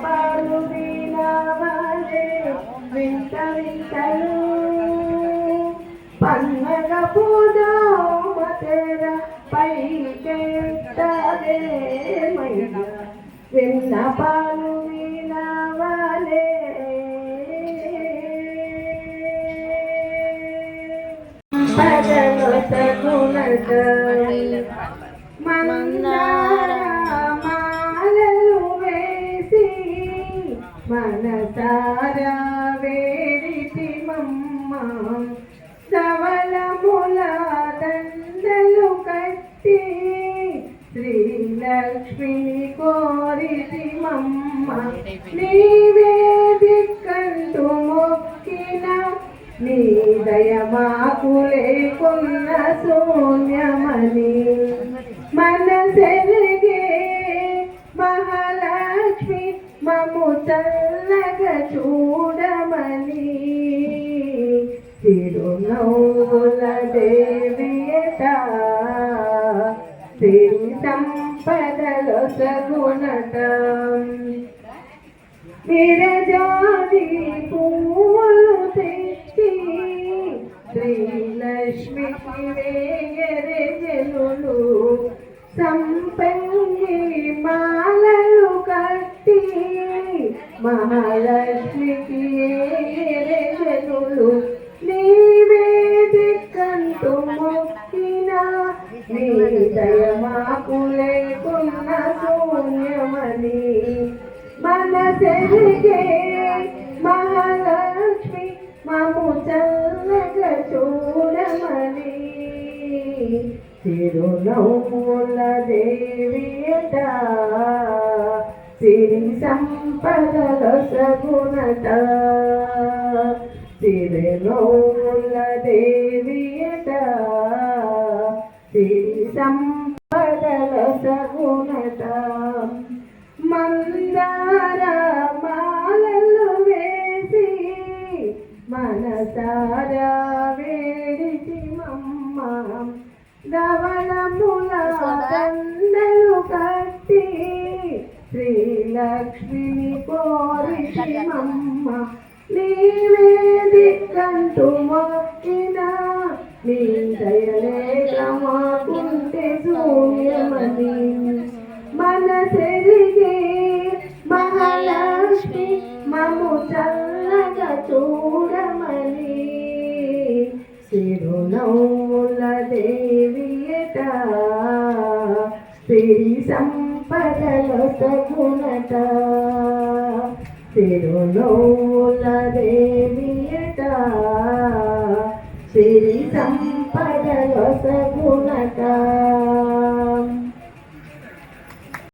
పాలు వీణావలే వింత వింతలు పన్నగ పూజామ తెర పైకెత్తదే మయ్య విన్న పాలు వీణావలే పదలో సగుణత మనసారా వేడితి మమ్మ సవలముల దండలు కట్టి శ్రీలక్ష్మిని కోరితి మమ్మ నీవే దిక్కంటూ మొక్కిన నీ దయ మాకు లేకున్న శూన్యమని మనసెరిగే మహాలక్ష్మి మము చల్లగా చూడమని తిరునవ్వుల దేవియట సిరి సంపదలో సగుణట విరజాది పువ్వులు తెచ్చి శ్రీలక్ష్మికి వేయరెజనులు సంపంగి మాలలు కట్టి మహాలక్ష్మికి ఏరెజనులు నీవే దిక్కంటూ మొక్కిన నీ దయ మాకు లేకున్న శూన్యమని మనసెరిగే మహాలక్ష్మి మము చల్లగా చూడమని తిరునవ్వుల దేవియట సిరి సంపదల సగుణత తిరునవ్వుల దేవియట సిరి సంపదల సగుణత మందార మాలలు వేసి మనసారా వేడిచి మమ్మ ధవళముల దండలు కట్టి శ్రీలక్ష్మిని కోరితి మమ్మ నీవే దిక్కంటూ మొక్కిన నీ దయలేక మాకుంటే శూన్యమని మనసెరిగే మహాలక్ష్మి మము చల్లగా చూడమని తిరునవ్వుల దేవియట సిరి సంపదలో సగుణత తిరునవ్వుల దేవియట సిరి సంపద